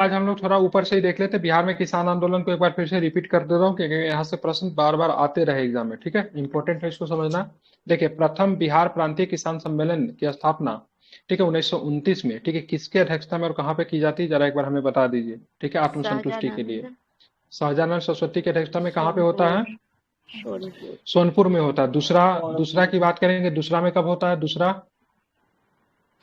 आज हम लोग थोड़ा ऊपर से ही देख लेते हैं। बिहार में किसान आंदोलन को एक बार फिर से रिपीट कर दे रहा हूँ क्योंकि यहाँ से प्रश्न बार बार आते रहे एग्जाम में। ठीक है, इंपॉर्टेंट है इसको समझना। देखिए, प्रथम बिहार प्रांतीय किसान सम्मेलन की स्थापना, ठीक है, 1929 में, ठीक है, किसके अध्यक्षता में और कहाँ पे की जाती है, जरा एक बार हमें बता दीजिए। ठीक है, आत्मसंतुष्टि के लिए। सहजानंद। शाहजानंद सरस्वती की अध्यक्षता में कहाँ पे होता है? सोनपुर। सोनपुर। सोनपुर में होता है। दूसरा, दूसरा की बात करेंगे, दूसरा में कब होता है दूसरा?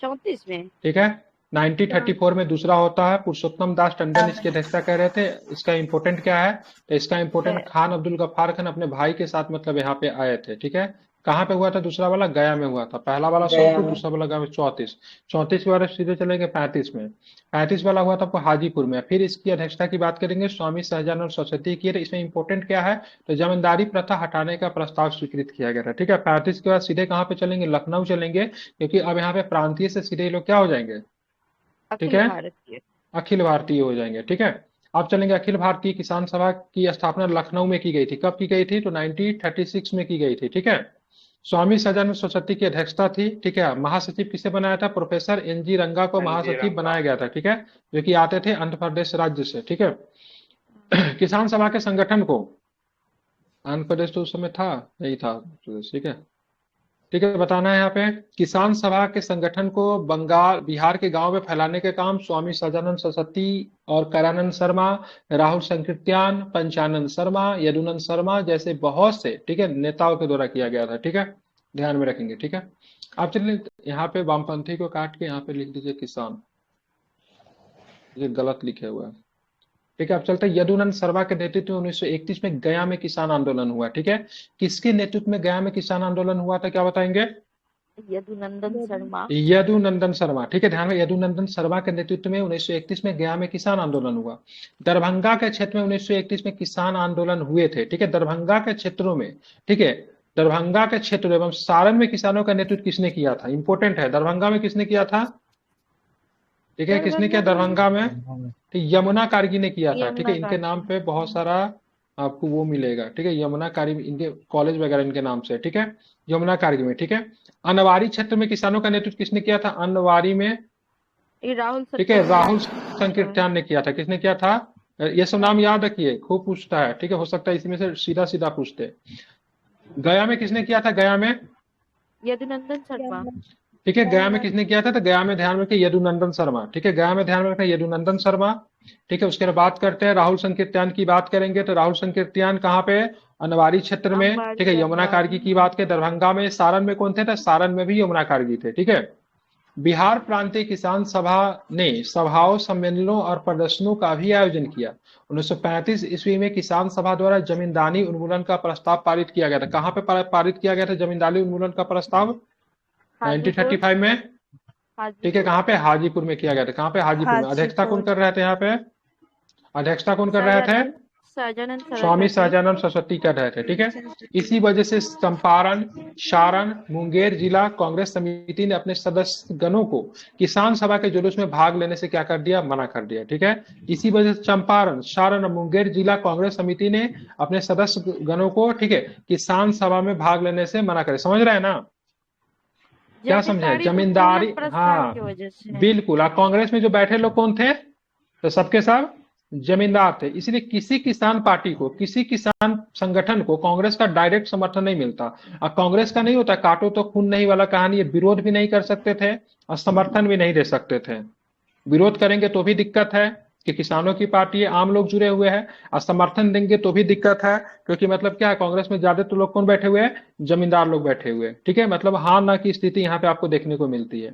34 में। ठीक है, 1934 में दूसरा होता है। पुरुषोत्तम दास टंडन इसकी अध्यक्षता कर रहे थे। इसका इंपोर्टेंट क्या है? तो इसका इंपोर्टेंट, खान अब्दुल गफ्फार खान अपने भाई के साथ मतलब यहाँ पे आए थे। ठीक है, कहाँ पे हुआ था दूसरा वाला? गया में हुआ था। पहला वाला सोनपुर, दूसरा वाला गया में। 34, 34 के बाद सीधे चलेंगे 35 में। 35 वाला हुआ था आपको हाजीपुर में। फिर इसकी अध्यक्षता की बात करेंगे, स्वामी सहजानंद सरस्वती की। इसमें इंपोर्टेंट क्या है? तो जमींदारी प्रथा हटाने का प्रस्ताव स्वीकृत किया गया था। ठीक है, 35 के बाद सीधे कहाँ पे चलेंगे? लखनऊ चलेंगे, क्योंकि अब यहाँ पे प्रांतीय से सीधे ये लोग क्या हो जाएंगे? ठीक अखिल है, भारतीय। अखिल भारतीय हो जाएंगे। ठीक है, अब चलेंगे अखिल भारतीय किसान सभा की स्थापना लखनऊ में की गई थी। कब की गई थी? तो 1936 में की गई थी। ठीक है, स्वामी सदानंद सरस्वती की अध्यक्षता थी। ठीक है, महासचिव किसे बनाया था? प्रोफेसर NG रंगा को महासचिव बनाया गया था। ठीक है, जो कि आते थे आंध्र प्रदेश राज्य से। ठीक है, किसान सभा के संगठन को, आंध्र प्रदेश तो उस समय था नहीं था प्रदेश। ठीक है, ठीक है, बताना है यहाँ पे। किसान सभा के संगठन को बंगाल बिहार के गांव में फैलाने के काम स्वामी सदानंद सरस्वती और करानंद शर्मा, राहुल संकृत्यान, पंचानंद शर्मा, यदुनंद शर्मा जैसे बहुत से, ठीक है, नेताओं के द्वारा किया गया था। ठीक है, ध्यान में रखेंगे। ठीक है, आप चलिए यहाँ पे वामपंथी को काट के यहाँ पे लिख दीजिए किसान, ये गलत लिखे हुआ है। ठीक है, अब चलते हैं। यदुनंद शर्मा के नेतृत्व में 1931 में गया में किसान आंदोलन हुआ। ठीक है, किसके नेतृत्व में गया में किसान आंदोलन हुआ था, क्या बताएंगे? यदुनंदन शर्मा। यदुनंदन शर्मा। ठीक है, ध्यान में, यदुनंदन शर्मा के नेतृत्व में 1931 में गया में किसान आंदोलन हुआ। दरभंगा के क्षेत्र में 1931 में किसान आंदोलन हुए थे। ठीक है, दरभंगा के क्षेत्रों में, ठीक है, दरभंगा के क्षेत्र एवं सारण में किसानों का नेतृत्व किसने किया था? इंपोर्टेंट है, दरभंगा में किसने किया था? ठीक है, किसने किया दरभंगा में? तो यमुना कारगी ने किया था। ठीक है, यमुना इनके नाम कारगी। पे बहुत सारा आपको वो मिलेगा। ठीक है, यमुना कारगी, इनके कॉलेज वगैरह इनके नाम से। ठीक है, यमुना कारगी में। ठीक है, अनवारी क्षेत्र में किसानों का नेतृत्व किसने किया था? अनवारी में, ये राहुल ठीक है, राहुल संकीर्तन। संकीर्तन ने किया था। किसने किया था? ये सब नाम याद रखिए, खूब पूछता है। ठीक है, हो सकता है इसी में से सीधा सीधा पूछते। गया में किसने किया था? गया में, यदुनंदन शर्मा। ठीक है, गया में किसने किया था? तो गया में ध्यान में रखिए यदुनंदन शर्मा। ठीक है, गया में ध्यान में रखना यदुनंदन शर्मा। ठीक है, उसके बाद बात करते हैं राहुल संकीर्तन की। बात करेंगे तो राहुल संकीर्तन कहाँ पे? अनवारी क्षेत्र में। ठीक अंबाड़ी है, यमुना अंबाड़ी। कारगी की बात करें दरभंगा में। सारण में कौन थे? तो सारण में भी यमुना कारगी थे। ठीक है, बिहार प्रांतीय किसान सभा ने सभाओं, सम्मेलनों और प्रदर्शनों का भी आयोजन किया। 1935 ईस्वी में किसान सभा द्वारा जमींदारी उन्मूलन का प्रस्ताव पारित किया गया था। कहाँ पे पारित किया गया था जमींदारी उन्मूलन का प्रस्ताव? हाजीपुर। 1935 में। ठीक है, हाजीपुर। कहाँ पे? हाजीपुर में किया गया था। कहाँ पे? हाजीपुर में। अध्यक्षता कौन हाजीपुर। कर रहे थे यहाँ पे? अध्यक्षता कौन कर रहे थे? सहजानंद। सहजानंद स्वामी सरस्वती। सहजानंद सरस्वती कर रहे थे। ठीक है, इसी वजह से चंपारण, सारण, मुंगेर जिला कांग्रेस समिति ने अपने सदस्य गणों को किसान सभा के जुलूस में भाग लेने से क्या कर दिया? मना कर दिया। ठीक है, इसी वजह से चंपारण, सारण और मुंगेर जिला कांग्रेस समिति ने अपने सदस्य गणों को, ठीक है, किसान सभा में भाग लेने से मना करे। समझ रहे हैं ना? क्या समझे? जमींदारी जमींदारी, उन्मूलन प्रस्ताव की हाँ, वजह से। बिल्कुल। और कांग्रेस में जो बैठे लोग कौन थे? तो सबके सब जमींदार थे। इसलिए किसी किसान पार्टी को, किसी किसान संगठन को कांग्रेस का डायरेक्ट समर्थन नहीं मिलता। और कांग्रेस का नहीं होता काटो तो खून नहीं वाला कहानी, ये विरोध भी नहीं कर सकते थे और समर्थन भी नहीं दे सकते थे। विरोध करेंगे तो भी दिक्कत है कि किसानों की पार्टी है, आम लोग जुड़े हुए हैं, और समर्थन देंगे तो भी दिक्कत है, क्योंकि मतलब क्या है, कांग्रेस में ज्यादा तो लोग कौन बैठे हुए हैं? जमींदार लोग बैठे हुए हैं। ठीक है, मतलब हाँ ना की स्थिति यहाँ पे आपको देखने को मिलती है।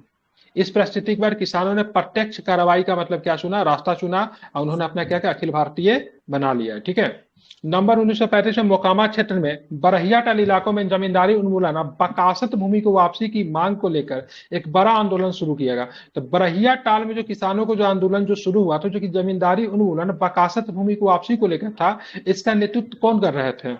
इस परिस्थिति के बाद किसानों ने प्रत्यक्ष कार्रवाई का मतलब क्या चुना? रास्ता चुना, और उन्होंने अपना क्या क्या अखिल भारतीय बना लिया। ठीक है, नंबर 1935 में मोकामा क्षेत्र में बरहियाटाल इलाकों में जमींदारी उन्मूलन और बकासत भूमि को वापसी की मांग को लेकर एक बड़ा आंदोलन शुरू किया गया। तो बरहियाटाल में जो किसानों को जो आंदोलन जो शुरू हुआ था, जो कि जमींदारी उन्मूलन बकासत भूमि को वापसी को लेकर था, इसका नेतृत्व कौन कर रहे थे?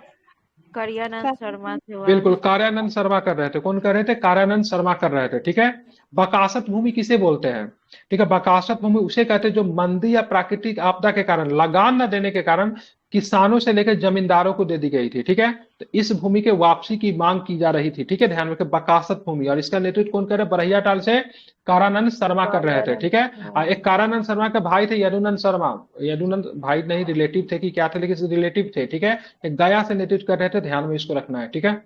करियानंद शर्मा थे बिल्कुल, वह। कार्यानंद शर्मा कर रहे थे। कौन कर रहे थे? कार्यानंद शर्मा कर रहे थे। ठीक है, बकासत भूमि किसे बोलते हैं? ठीक है, बकासत भूमि उसे कहते हैं जो मंदी या प्राकृतिक आपदा के कारण, लगान न देने के कारण किसानों से लेकर जमींदारों को दे दी गई थी, ठीक है। तो इस भूमि के वापसी की मांग की जा रही थी, ठीक है, ध्यान रखें, बकासत भूमि। और इसका नेतृत्व कौन कर रहे, बरहिया टाल से कारानंद शर्मा कर रहे थे, ठीक है। एक कारानंद शर्मा के भाई थे यदुनंद शर्मा, यदुनंद भाई नहीं, रिलेटिव थे कि क्या थे, लेकिन रिलेटिव थे, ठीक है। एक गया से नेतृत्व कर रहे थे, ध्यान में इसको रखना है, ठीक है।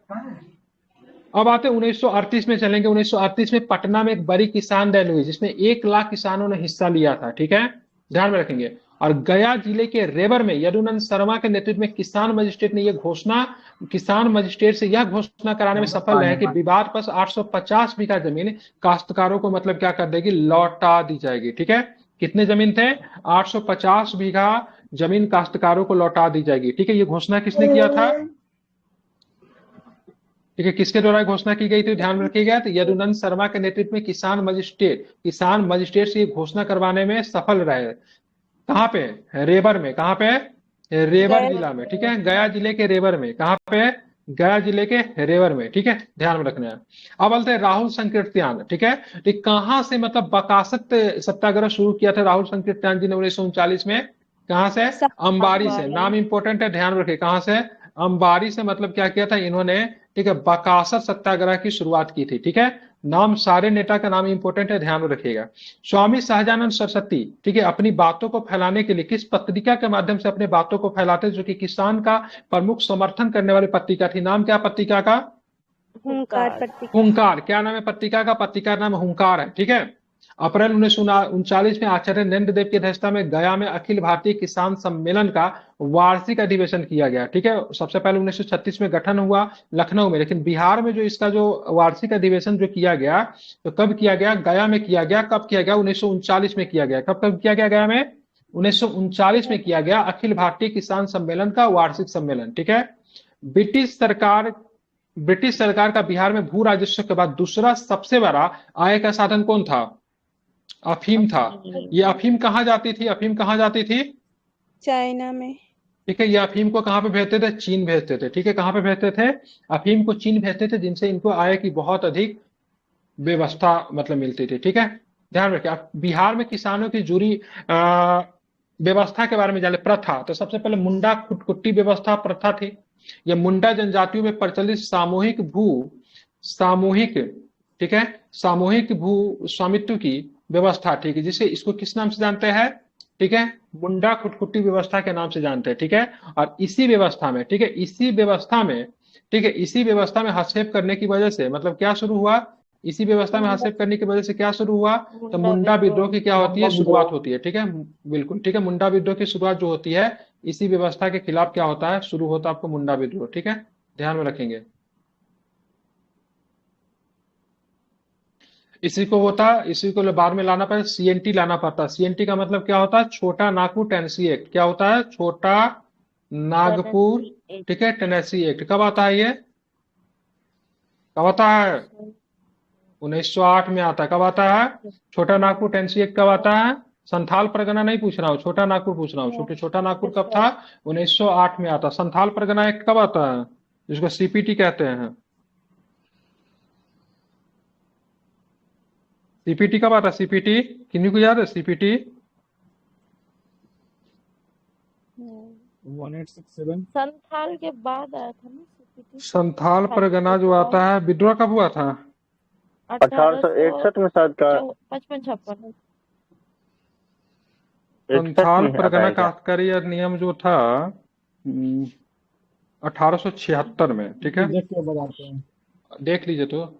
अब आते 1938 में चलेंगे। 1938 में पटना में एक बड़ी किसान रैली हुई जिसमें 1 लाख किसानों ने हिस्सा लिया था, ठीक है, ध्यान में रखेंगे। और गया जिले के रेवर में यदुनंद शर्मा के नेतृत्व में किसान मजिस्ट्रेट ने किसान मजिस्ट्रेट से यह घोषणा कराने में सफल रहे कि विवाद पर 850 बीघा जमीन काश्तकारों को मतलब क्या कर देगी, लौटा दी जाएगी, ठीक है। कितने जमीन थे, 850 बीघा जमीन काश्तकारों को लौटा दी जाएगी, ठीक है। ये घोषणा किसने किया था, ठीक है, किसके द्वारा घोषणा की गई थी, ध्यान में रखिएगा। तो यदुनंद शर्मा के नेतृत्व में किसान मजिस्ट्रेट से घोषणा करवाने में सफल रहे। कहाँ पे, रेवर में, कहाँ पे, रेवर जिला में, ठीक है, गया जिले के रेवर में, कहाँ पे, गया जिले के रेवर में, ठीक है, ध्यान में रखना है। अब बोलते हैं राहुल संकीर्त्यान, ठीक है। तो कहाँ से मतलब बकासत सत्याग्रह शुरू किया था राहुल संकीर्त्यान जी ने 1939 में, कहाँ से, अंबारी से। नाम इंपॉर्टेंट है, ध्यान रखिए, कहाँ से, अंबारी से। मतलब क्या किया था इन्होंने, ठीक है, बकासत सत्याग्रह की शुरुआत की थी, ठीक है। नाम, सारे नेता का नाम इंपॉर्टेंट है, ध्यान में रखिएगा। स्वामी सहजानंद सरस्वती, ठीक है, अपनी बातों को फैलाने के लिए किस पत्रिका के माध्यम से अपने बातों को फैलाते, जो कि किसान का प्रमुख समर्थन करने वाली पत्रिका थी। नाम क्या पत्रिका का, हुंकार। हुंकार। क्या नाम है पत्रिका का, पत्रिका का नाम हुंकार है, ठीक है। अप्रैल 1939 में आचार्य नरेंद्र देव की अध्यक्षता में गया में अखिल भारतीय किसान सम्मेलन का वार्षिक अधिवेशन किया गया, ठीक है। सबसे पहले 1936 में गठन हुआ लखनऊ में, लेकिन बिहार में जो इसका जो वार्षिक अधिवेशन जो किया गया, तो कब किया गया, गया में किया गया। कब किया गया, 1939 में किया गया। कब कब किया गया, गया में 1939 में किया गया अखिल भारतीय किसान सम्मेलन का वार्षिक सम्मेलन, ठीक है। ब्रिटिश सरकार का बिहार में भू राजस्व के बाद दूसरा सबसे बड़ा आय का साधन कौन था, अफीम था। ये अफीम कहाँ जाती थी, अफीम कहाँ जाती थी, चाइना में, ठीक है। ये अफीम को कहाँ पे भेजते थे, चीन भेजते थे, ठीक है। कहाँ पे भेजते थे, अफीम को चीन भेजते थे, जिनसे इनको आय की बहुत अधिक व्यवस्था मतलब मिलती थी, ठीक है। ध्यान रखिए। आप बिहार में किसानों की जुड़ी व्यवस्था के बारे में जाने, प्रथा, तो सबसे पहले मुंडा खुटकुट्टी व्यवस्था प्रथा थी। यह मुंडा जनजातियों में प्रचलित सामूहिक, ठीक है, सामूहिक भू स्वामित्व की व्यवस्था, ठीक है, जिसे इसको किस नाम से जानते हैं, ठीक है, मुंडा खुटकुट्टी व्यवस्था के नाम से जानते हैं, ठीक है। और इसी व्यवस्था में, ठीक है, इसी व्यवस्था में, ठीक है, इसी व्यवस्था में हस्तक्षेप करने की वजह से मतलब क्या शुरू हुआ, इसी व्यवस्था में हस्तक्षेप करने की वजह से क्या शुरू हुआ, तो मुंडा विद्रोह की क्या होती है, शुरुआत होती है, ठीक है, बिल्कुल, ठीक है। मुंडा विद्रोह की शुरुआत जो होती है इसी व्यवस्था के खिलाफ क्या होता है, शुरू होता है आपको मुंडा विद्रोह, ठीक है, ध्यान में रखेंगे। इसी को बाद में लाना पड़ता, सीएनटी लाना पड़ता। सीएनटी का मतलब क्या होता है, छोटा नागपुर टेनेसी एक्ट। क्या होता है, छोटा नागपुर, ठीक है, टेनेसी एक्ट। कब आता है ये, कब आता है, 1908 में आता है। कब आता है, छोटा नागपुर टेनेसी एक्ट कब आता है, संथाल परगना नहीं पूछ रहा हूँ, छोटा नागपुर पूछ रहा हूँ। छोटा नागपुर कब था, 1908 में आता। संथाल परगना एक्ट कब आता है, जिसको सीपीटी कहते हैं। सीपीटी कब आता है, सीपीटी किन्हीं को याद है, सीपीटी 1867 संथाल के बाद आया था ना CPT? संथाल परगना जो आता है, विद्रोह कब हुआ था, 1861 में शायद का 55-56। संथाल परगना काश्तकारी अधिनियम जो था 1876 में, ठीक है, देख लीजिए। तो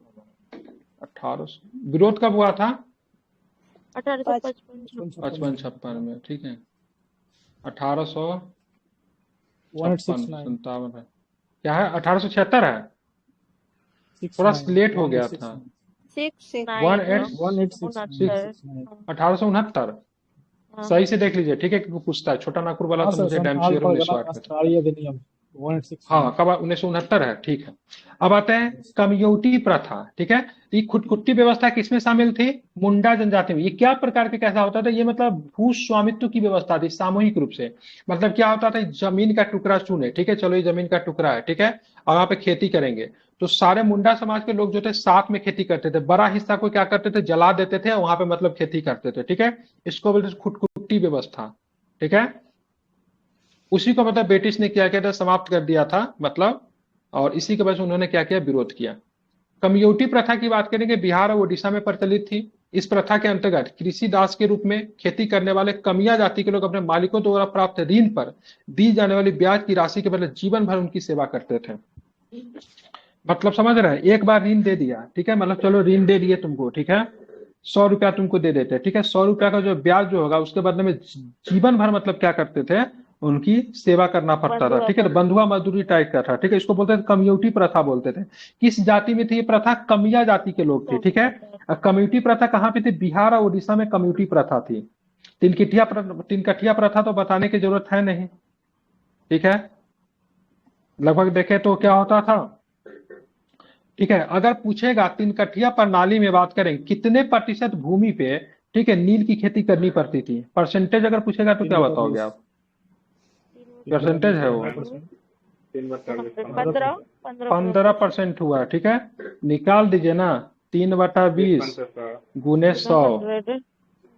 1800 विरोध कब हुआ था, 1855 में, ठीक है, 1857 है, क्या है, 1876 है, थोड़ा लेट हो गया था, 1869। सही से देख लीजिए, ठीक है, क्योंकि पूछता है छोटा नागपुर वाला, तो मुझे डैम श्योर 1908 हाँ, कब 1969 है, ठीक है। अब आते हैं कम्युनिटी प्रथा, ठीक है। ये खुदकुट्टी व्यवस्था किसमें शामिल थी, मुंडा जनजाति में। ये क्या प्रकार के कैसा होता था, ये मतलब भू स्वामित्व की व्यवस्था थी सामूहिक रूप से। मतलब क्या होता था, जमीन का टुकड़ा चुने, ठीक है, चलो ये जमीन का टुकड़ा है, ठीक है, और वहां पे खेती करेंगे, तो सारे मुंडा समाज के लोग जो थे साथ में खेती करते थे, बड़ा हिस्सा को क्या करते थे, जला देते थे, वहां पे मतलब खेती करते थे, ठीक है। इसको बोलते खुदकुट्टी व्यवस्था, ठीक है। उसी को मतलब ब्रिटिश ने क्या किया था, समाप्त कर दिया था मतलब, और इसी के वजह से उन्होंने क्या किया, विरोध किया। कम्यूनिटी प्रथा की बात करेंगे, बिहार और उड़ीसा में प्रचलित थी। इस प्रथा के अंतर्गत कृषि दास के रूप में खेती करने वाले कमिया जाति के लोग अपने मालिकों द्वारा प्राप्त ऋण पर दी जाने वाली ब्याज की राशि के बदले जीवन भर उनकी सेवा करते थे। मतलब समझ रहे हैं, एक बार ऋण दे दिया, ठीक है, मतलब चलो ऋण दे दिए तुमको, ठीक है, 100 रुपया तुमको दे देते, ठीक है, 100 रुपया का जो ब्याज जो होगा उसके बदले में जीवन भर मतलब क्या करते थे, उनकी सेवा करना पड़ता था, ठीक है, बंधुआ मजदूरी टाइप का था, ठीक है, इसको बोलते थे कम्युनिटी प्रथा बोलते थे। किस जाति में थी ये प्रथा, कमिया जाति के लोग थे, ठीक है। कम्युनिटी प्रथा कहाँ पे थी, बिहार और उड़ीसा में कम्युनिटी प्रथा थी। तिनकठिया प्रथा तो बताने की जरूरत है नहीं, ठीक है, लगभग देखे तो क्या होता था, ठीक है। अगर पूछेगा तिनकठिया प्रणाली में बात करें कितने प्रतिशत भूमि पे, ठीक है, नील की खेती करनी पड़ती थी, परसेंटेज अगर पूछेगा तो क्या बताओगे आप, परसेंटेज है वो 15% हुआ, ठीक है, निकाल दीजिए ना, 3/20 गुने 100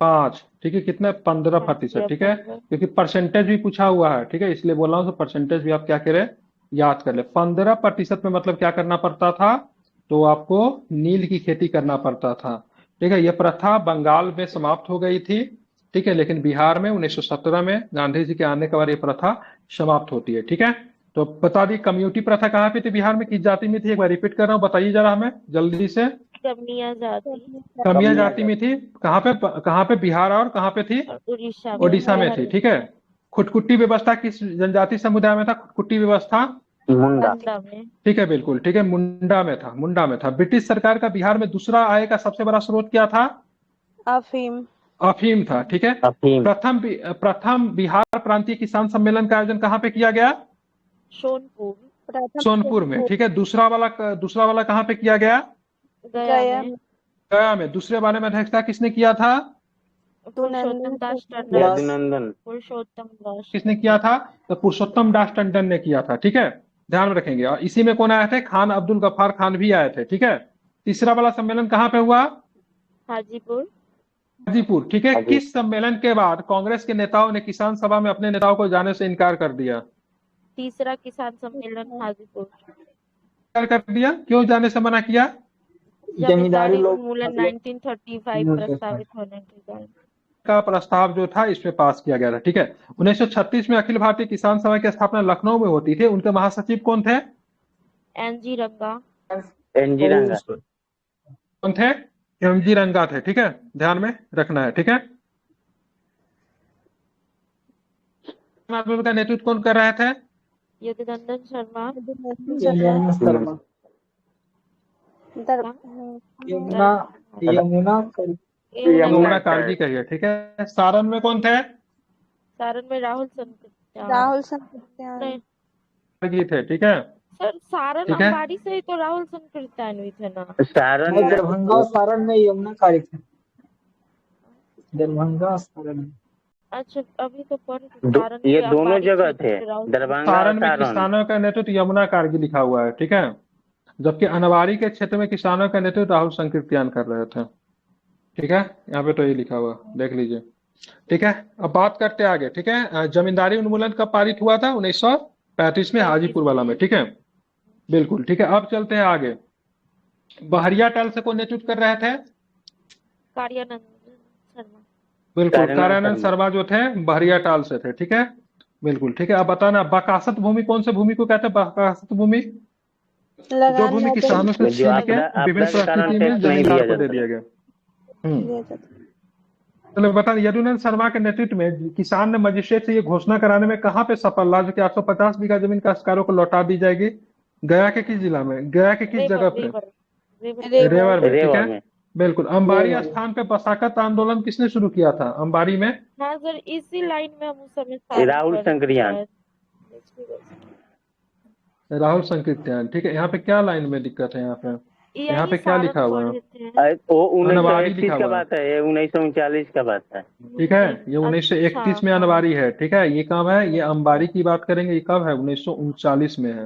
5, ठीक है, कितना 15%, ठीक है, क्योंकि परसेंटेज भी पूछा हुआ है, ठीक है, इसलिए बोल रहा हूँ, तो परसेंटेज भी आप क्या करें, याद कर ले। 15% में मतलब क्या करना पड़ता था, तो आपको नील की खेती करना पड़ता था, ठीक है। यह प्रथा बंगाल में समाप्त हो गई थी, ठीक है, लेकिन बिहार में 1917 में गांधी जी के आने के बाद ये प्रथा समाप्त होती है, ठीक है। तो बता दी कम्युनिटी प्रथा कहाँ पे थी बिहार में, किस जाति में थी, एक बार रिपीट कर रहा हूँ, बताइए जरा हमें जल्दी से। कमिया जाति कमिया जाति में थी, कहाँ पे बिहार और कहाँ पे थी, उड़ीसा ओडिशा में थी, ठीक है। खुटकुटी व्यवस्था किस जनजाति समुदाय में था, खुटकुटी व्यवस्था, मुंडा में, ठीक है, बिल्कुल, ठीक है, मुंडा में था, मुंडा में था। ब्रिटिश सरकार का बिहार में दूसरा आय का सबसे बड़ा स्रोत क्या था, अफीम। अफीम था, ठीक है। प्रथम बिहार प्रांतीय किसान सम्मेलन का आयोजन कहाँ पे किया गया, सोनपुर में, ठीक है। दूसरा वाला कहाँ पे किया गया, गया। गया में। दूसरे वाले में अध्यक्षता किसने किया था, पुरुषोत्तम दास टंडन, किसने किया था, तो पुरुषोत्तम दास टंडन ने किया था, ठीक है, ध्यान में रखेंगे। और इसी में कौन आए थे, खान अब्दुल गफ्फार खान भी आए थे, ठीक है। तीसरा वाला सम्मेलन कहाँ पे हुआ, हाजीपुर, ठीक है। किस सम्मेलन के बाद कांग्रेस के नेताओं ने किसान सभा में अपने नेताओं को जाने से इनकार कर दिया, तीसरा किसान सम्मेलन हाजीपुर, इनकार कर दिया, क्यों जाने से मना किया, जमींदारी उन्मूलन 1935 प्रस्तावित होने के कारण का प्रस्ताव जो था इसमें पास किया गया था, ठीक है। 1936 में अखिल भारतीय किसान सभा की स्थापना लखनऊ में होती थी। उनके महासचिव कौन थे, एनजी रंगा, कौन थे, एमजी रंगा थे, ठीक है, ध्यान में रखना है, ठीक है। आंदोलन का नेतृत्व कौन कर रहे थे, यदुनंदन शर्मा, यमुना कारगी कहिए, ठीक है। सारण में कौन थे, सारण में राहुल कारगी थे, ठीक है। सर सारण ठीक है? अंबारी से ही तो राहुल संकीर्तन हुई थे ना, दरभंगा और सारण में यमुना कार्य थे, दरभंगा सारण। अच्छा अभी तो सारण ये के दोनों अंबारी जगह क्षेत्र थे, से राहुल दरभंगा सारण में किसानों का नेतृत्व यमुना कारगी लिखा हुआ है, ठीक है, जबकि अनवारी के क्षेत्र में किसानों का नेतृत्व राहुल संकीर्तन कर रहे थे, ठीक है, यहाँ पे तो ये लिखा हुआ, देख लीजिए, ठीक है। अब बात करते हैं आगे, ठीक है। जमींदारी उन्मूलन कब पारित हुआ था, 1935 में, हाजीपुर वाला में, ठीक है, बिल्कुल, ठीक है। अब चलते हैं आगे। बहरिया टाल से कौन नेतृत्व कर रहे थे, कार्यानंद शर्मा, बिल्कुल, कार्यानंद शर्मा जो थे बहरिया टाल से थे, ठीक है, बिल्कुल, ठीक है। अब बताना बकासत भूमि कौन से भूमि को कहते हैं, बकासत भूमि, जो भूमि किसानों से छीन के विभिन्न परिस्थिति में जमींदार को दे दिया गया। चलो बता, यदुनंद शर्मा के नेतृत्व में किसान ने मजिस्ट्रेट से ये घोषणा कराने में कहाँ पे सफल रहा कि 850 बीघा जमीन काश्तकारों को लौटा दी जाएगी, गया के किस जिला में, गया के किस जगह पे, रेवर में, ठीक है, बिल्कुल। अंबारी स्थान पे बसाकत आंदोलन किसने शुरू किया था, अंबारी में, हाँ सर इसी लाइन में हम उस समय राहुल संकीर्तन, राहुल संकीर्तन, ठीक है। यहाँ पे क्या लाइन में दिक्कत है, यहाँ पे क्या लिखा हुआ है, वो अनवारी 1931 लिखा का हुआ है, बात है, ये 1939 का बात है, ठीक है, ये 1931 में अनवारी है, ठीक है। ये कब है, ये अंबारी की बात करेंगे, ये कब है, 1939 में है,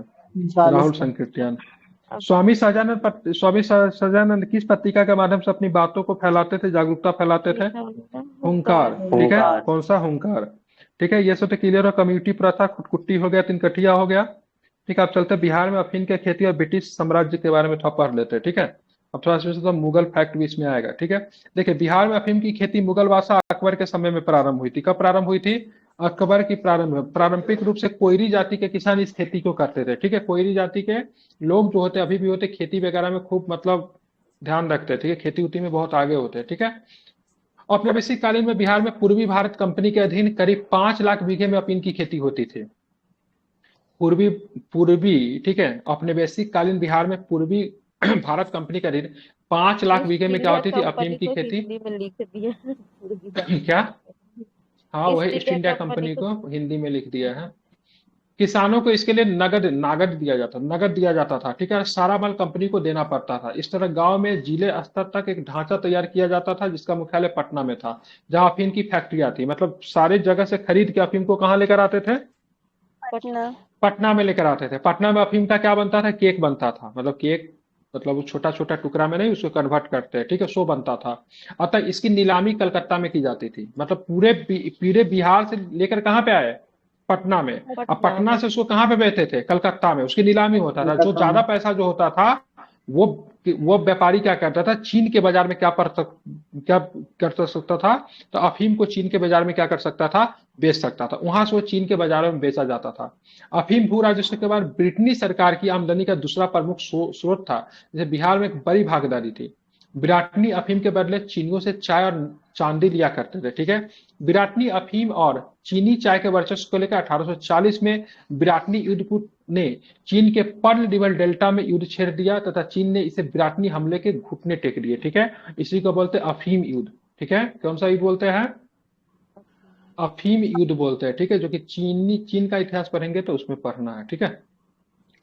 राहुल संकीर्तन। स्वामी सहजानंद किस पत्रिका के माध्यम से अपनी बातों को फैलाते थे, जागरूकता फैलाते थे, हुंकार, ठीक है, कौन सा, हुंकार। ठीक है, ये सब तो क्लियर हो। कम्युनिटी प्रथा, खुटकुट्टी हो गया, तिनकठिया हो गया। ठीक है, अब चलते हैं बिहार में अफीम की खेती और ब्रिटिश साम्राज्य के बारे में थोड़ा पढ़ लेते हैं। ठीक है, अब थोड़ा सा तो मुगल फैक्ट भी इसमें आएगा। ठीक है, देखिए बिहार में अफीम की खेती मुगल बादशाह अकबर के समय में प्रारंभ हुई थी। कब प्रारंभ हुई थी? अकबर की पारंपरिक रूप से कोयरी जाति के किसान इस खेती को करते थे। ठीक है, कोयरी जाति के लोग जो होते अभी भी होते, खेती वगैरह में खूब मतलब ध्यान रखते हैं। ठीक है, खेती उती में बहुत आगे होते हैं। ठीक है, औपनिवेशिक कालीन में बिहार में पूर्वी भारत कंपनी के अधीन करीब 5 लाख बीघे में अफीम की खेती होती थी। पूर्वी पूर्वी ठीक है, औपनिवेशिक कालीन बिहार में पूर्वी भारत कंपनी के अधीन 5 लाख ईस्ट बीघे में क्या इंडिया होती थी? अफीम कंपनी की तो खेती। हिंदी में लिख दिया क्या? हाँ, वही east east India India company company को को हिंदी में लिख दिया है। किसानों को इसके लिए नगद दिया जाता था। ठीक है, सारा माल कंपनी को देना पड़ता था। इस तरह गांव में जिले स्तर तक एक ढांचा तैयार किया जाता था, जिसका मुख्यालय पटना में था, जहां अफीम की फैक्ट्रियां थी। मतलब सारे जगह से खरीद के अफीम को कहाँ लेकर आते थे? पटना। पटना में लेकर आते थे। पटना में अफीम का क्या बनता था? केक बनता था। मतलब केक, मतलब वो छोटा छोटा टुकड़ा में नहीं, उसको कन्वर्ट करते हैं। ठीक है, सो बनता था। अतः इसकी नीलामी कलकत्ता में की जाती थी। मतलब पूरे बिहार से लेकर कहाँ पे आए? पटना में। अब पटना पटना में से उसको कहाँ पे बेचते थे? कलकत्ता में। उसकी नीलामी होता था। जो कलकत्ता ज्यादा में। पैसा जो होता था, वो वो व्यापारी क्या करता था? चीन के बाजार में क्या कर सकता था? तो अफीम को चीन के बाजार में क्या कर सकता था? बेच सकता था। वहां से वो चीन के बाजारों में बेचा जाता था। अफीम भू राजस्व के बाद ब्रिटेनी सरकार की आमदनी का दूसरा प्रमुख स्रोत था। जैसे बिहार में एक बड़ी भागीदारी थी। बिराटनी अफीम के बदले चीनियों से चाय और चांदी लिया करते थे। ठीक है, बिराटनी अफीम और चीनी चाय के वर्चस्व को लेकर 1840 में बिराटनी युद्ध ने चीन के पर्ल रिवर डेल्टा में युद्ध छेड़ दिया तथा चीन ने इसे बिराटनी हमले के घुटने टेक लिए। ठीक है, इसी को बोलते हैं अफीम युद्ध। ठीक है, कौन सा युद्ध बोलते हैं? अफीम युद्ध बोलते हैं। ठीक है, जो कि चीन का इतिहास पढ़ेंगे तो उसमें पढ़ना है। ठीक है,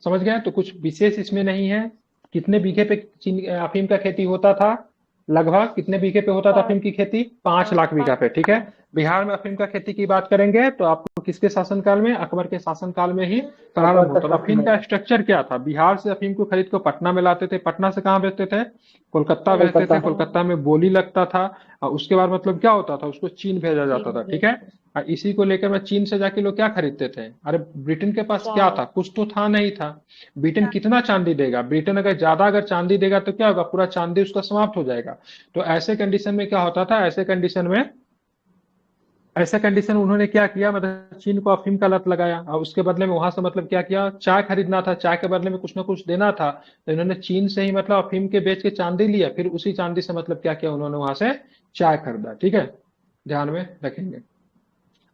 समझ गए? तो कुछ विशेष इसमें नहीं है। कितने बीघे पे चीन अफीम का खेती होता था? लगभग कितने बीघे पे होता था अफीम की खेती? 5 लाख बीघा पे। ठीक है, बिहार में अफीम का खेती की बात करेंगे तो आपको किसके शासनकाल में? अकबर के शासनकाल में ही प्रारंभ अकबर होता का था। शासन अफीम है। का स्ट्रक्चर क्या था? बिहार से अफीम को खरीद को पटना में लाते थे। पटना से कहाँ भेजते थे? कोलकाता भेजते थे। कलकत्ता। कोलकाता में बोली लगता था और उसके बाद मतलब क्या होता था? उसको चीन भेजा जाता चीन था। ठीक में है, और इसी को लेकर मैं चीन से जाके लोग क्या खरीदते थे? अरे ब्रिटेन के पास क्या चाय था? कुछ तो था नहीं था। ब्रिटेन कितना चांदी देगा? ब्रिटेन अगर ज्यादा अगर चांदी देगा तो क्या होगा? पूरा चांदी उसका समाप्त हो जाएगा। तो ऐसे कंडीशन में क्या होता था? ऐसे कंडीशन में उन्होंने क्या किया? मतलब चीन को अफीम का लत लगाया और उसके बदले में वहां से मतलब क्या किया? चाय खरीदना था, चाय के बदले में कुछ ना कुछ देना था, तो इन्होंने चीन से ही मतलब अफीम के बेच के चांदी लिया, फिर उसी चांदी से मतलब क्या किया? उन्होंने वहां से चाय खरीदा। ठीक है, ध्यान में रखेंगे।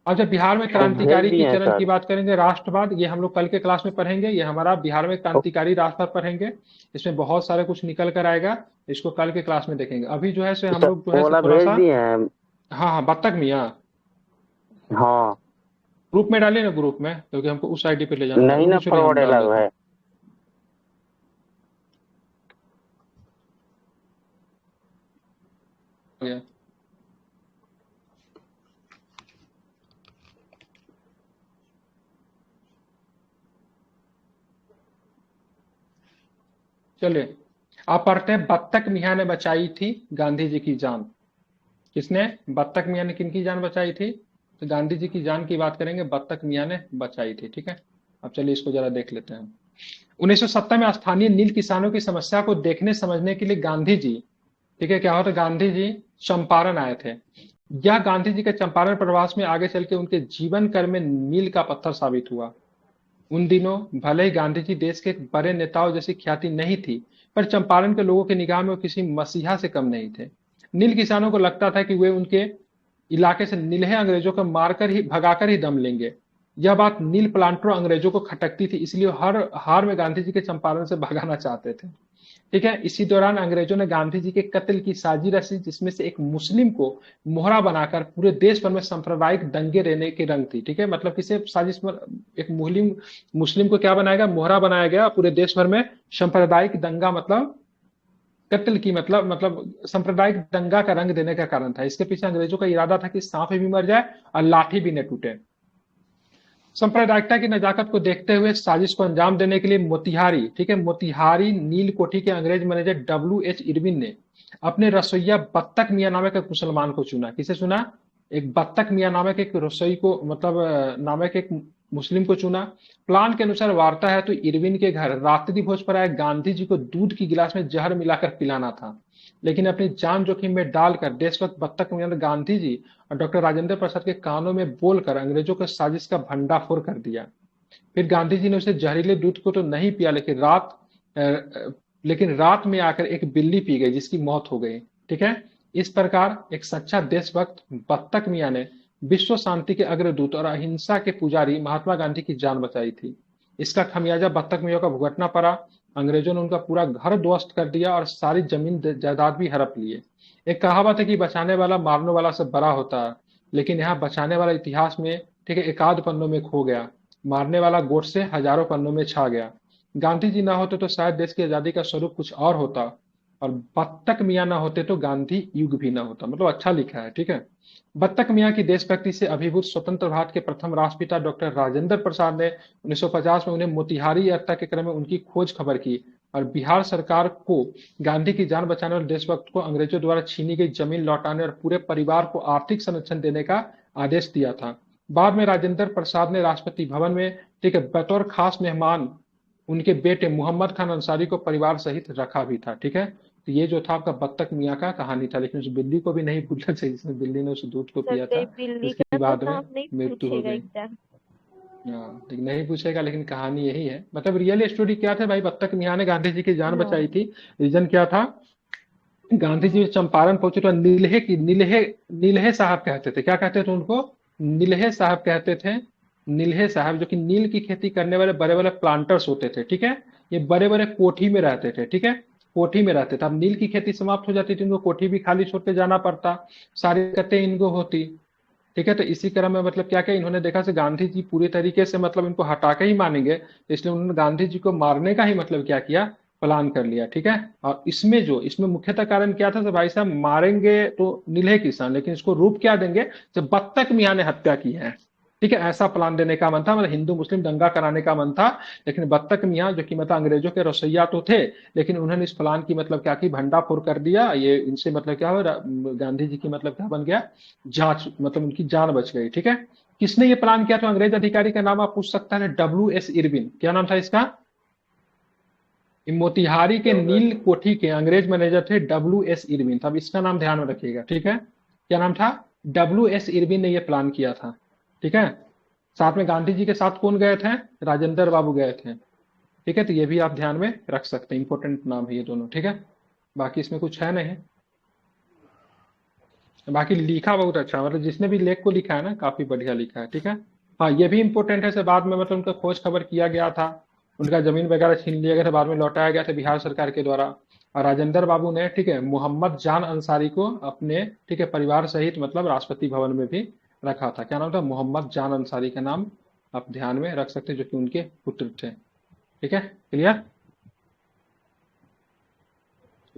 अब जब बिहार में वो भेज क्रांतिकारी की दिए हैं चरण सर। की बात करेंगे, राष्ट्रवाद, ये हम लोग कल के क्लास में पढ़ेंगे। ये हमारा बिहार में क्रांतिकारी राष्ट्रवाद पढ़ेंगे। इसमें बहुत सारे कुछ निकल कर आएगा। इसको कल के क्लास में देखेंगे। अभी जो है से हम सर लोग जो वो है से वाला थोड़ा भेज सा, दिए हैं। हाँ हाँ, बत्तख मियाँ हाँ, ग्रुप में डालिए ना, ग्रुप में, क्योंकि हमको उस आईडी पे ले जाना है। नहीं ना, चलिए हम फॉरवर्ड डाल अलग देते हैं। है। हो गया। चलिए, आप पढ़ते हैं, बत्तख मियाँ ने बचाई थी गांधी जी की जान। किसने? बत्तख मियाँ ने किनकी जान बचाई थी? तो गांधी जी की जान की बात करेंगे, बत्तख मियाँ ने बचाई थी। ठीक है, अब चलिए इसको जरा देख लेते हैं। 1970 में स्थानीय नील किसानों की समस्या को देखने समझने के लिए गांधी जी, ठीक है, क्या होता? गांधी जी चंपारण आए थे। यह गांधी जी के चंपारण प्रवास में आगे चल के उनके जीवन कर में मील का पत्थर साबित हुआ। उन दिनों भले ही गांधी जी देश के बड़े नेताओं जैसी ख्याति नहीं थी, पर चंपारण के लोगों की निगाह में वो किसी मसीहा से कम नहीं थे। नील किसानों को लगता था कि वे उनके इलाके से नीलहे अंग्रेजों को मारकर ही भगाकर ही दम लेंगे। यह बात नील प्लांटरों अंग्रेजों को खटकती थी, इसलिए हर हार में गांधी जी के चंपारण से भगाना चाहते थे। ठीक है, इसी दौरान अंग्रेजों ने गांधी जी के कत्ल की साजिश रची, जिसमें से एक मुस्लिम को मोहरा बनाकर पूरे देश भर में सांप्रदायिक दंगे रहने की रंग थी। ठीक है, मतलब किसे साजिश में एक मुस्लिम मुस्लिम को क्या बनाया गया? मोहरा बनाया गया। पूरे देश भर में सांप्रदायिक दंगा मतलब कत्ल की मतलब सांप्रदायिक दंगा का रंग देने का कारण था। इसके पीछे अंग्रेजों का इरादा था कि सांप भी मर जाए और लाठी भी न टूटे। सांप्रदायिकता की नजाकत को देखते हुए साजिश को अंजाम देने के लिए मोतिहारी, ठीक है, मोतिहारी नील कोठी के अंग्रेज मैनेजर W.H. इरविन ने अपने रसोईया बत्तख मियां नामक एक मुसलमान को चुना। किसे चुना? एक बत्तख मियां नामक एक रसोई को मतलब नामक एक मुस्लिम को चुना। प्लान के अनुसार वार्ता है तो इरविन के घर रात्रि भोज पर आए गांधी जी को दूध की गिलास में जहर मिलाकर पिलाना था, लेकिन अपनी जान जोखिम में डालकर देशभक्त बत्तख मियां ने गांधी जी और डॉक्टर राजेंद्र प्रसाद के कानों में बोलकर अंग्रेजों को साजिश का भंडाफोड़ कर दिया। फिर गांधी जी ने उसे जहरीले दूध को तो नहीं पिया, लेकिन रात में आकर एक बिल्ली पी गई जिसकी मौत हो गई। ठीक है, इस प्रकार एक सच्चा देशभक्त बत्तख मियां ने विश्व शांति के अग्रदूत और अहिंसा के पुजारी महात्मा गांधी की जान बचाई थी। इसका खमियाजा बत्तख मियां का भुगतना पड़ा। अंग्रेजों ने उनका पूरा घर ध्वस्त कर दिया और सारी जमीन जायदाद भी हड़प लिए। एक कहावत है कि बचाने वाला मारने वाला से बड़ा होता है, लेकिन यहाँ बचाने वाला इतिहास में ठीक है एकाध पन्नों में खो गया, मारने वाला गोडसे हजारों पन्नों में छा गया। गांधी जी ना होते तो शायद देश की आजादी का स्वरूप कुछ और होता, और बत्तख मियां ना होते तो गांधी युग भी ना होता। मतलब अच्छा लिखा है। ठीक है, बत्तख मियां की देशभक्ति से अभिभूत स्वतंत्र भारत के प्रथम राष्ट्रपिता डॉक्टर राजेंद्र प्रसाद ने 1950 में उन्हें मोतिहारी यात्रा के क्रम में उनकी खोज खबर की और बिहार सरकार को गांधी की जान बचाने वाले देशभक्त को अंग्रेजों द्वारा छीनी गई जमीन लौटाने और पूरे परिवार को आर्थिक संरक्षण देने का आदेश दिया था। बाद में राजेंद्र प्रसाद ने राष्ट्रपति भवन में ठीक है बतौर खास मेहमान उनके बेटे मोहम्मद खान अंसारी को परिवार सहित रखा भी था। ठीक है, तो ये जो था आपका बत्तख मियां का कहानी था, लेकिन उस बिल्ली को भी नहीं भूलना चाहिए जिसमें बिल्ली ने उस दूध को पिया था, बिल्ली उसके का बाद तो में नाम नहीं मृत्यु हो पूछेगा गई। एग्जाम। हाँ, लेकिन नहीं पूछेगा, लेकिन कहानी यही है। मतलब रियल स्टोरी क्या था भाई, बत्तख मियां ने गांधी जी की जान हाँ। बचाई थी। रीजन क्या था, गांधी जी चंपारण पहुंचे तो नीलहे साहब कहते थे। क्या कहते थे उनको? नीलहे साहब कहते थे। नीलहे साहब जो कि नील की खेती करने वाले बड़े बड़े प्लांटर्स होते थे। ठीक है, ये बड़े बड़े कोठी में रहते थे। ठीक है, कोठी में रहते थे। अब नील की खेती समाप्त हो जाती थी, इनको कोठी भी खाली छोड़ के जाना पड़ता, सारी दिक्कतें इनको होती। ठीक है, तो इसी क्रम में मतलब क्या क्या इन्होंने देखा से गांधी जी पूरी तरीके से मतलब इनको हटा के ही मानेंगे, तो इसलिए उन्होंने गांधी जी को मारने का ही मतलब क्या किया, प्लान कर लिया। ठीक है, और इसमें मुख्यतः कारण क्या था, तो भाई साहब मारेंगे तो नीलहे किसान, लेकिन इसको रूप क्या देंगे, जब बत्तख मियां ने हत्या की है। ठीक है, ऐसा प्लान देने का मन था, मतलब हिंदू मुस्लिम दंगा कराने का मन था। लेकिन बत्तख मियां जो कि मतलब अंग्रेजों के रसोइया तो थे, लेकिन उन्होंने इस प्लान की मतलब क्या की, भंडाफोड़ कर दिया। ये इनसे मतलब क्या हुआ, गांधी जी की मतलब क्या बन गया, जांच मतलब उनकी जान बच गई। ठीक है, किसने ये प्लान किया? तो अंग्रेज अधिकारी का नाम आप पूछ सकता है, WS इरविन। क्या नाम था इसका? मोतिहारी के नील कोठी के अंग्रेज मैनेजर थे WS इरविन। अब इसका नाम ध्यान में रखिएगा। ठीक है, क्या नाम था? WS इरविन ने यह प्लान किया था। ठीक है, साथ में गांधी जी के साथ कौन गए थे? राजेंद्र बाबू गए थे। ठीक है, तो ये भी आप ध्यान में रख सकते हैं, इंपॉर्टेंट नाम है ये दोनों। ठीक है, बाकी इसमें कुछ है नहीं। बाकी लिखा बहुत अच्छा, मतलब जिसने भी लेख को लिखा है ना, काफी बढ़िया लिखा है। ठीक है, हाँ ये भी इंपॉर्टेंट है से बाद में मतलब उनका खोज खबर किया गया था, उनका जमीन वगैरह छीन लिया गया था, बाद में लौटाया गया था बिहार सरकार के द्वारा। और राजेंद्र बाबू ने ठीक है मोहम्मद जान अंसारी को अपने ठीक है परिवार सहित मतलब राष्ट्रपति भवन में भी रखा था। क्या नाम था? मोहम्मद जान अंसारी का नाम आप ध्यान में रख सकते हैं, जो कि उनके पुत्र थे। ठीक है, क्लियर?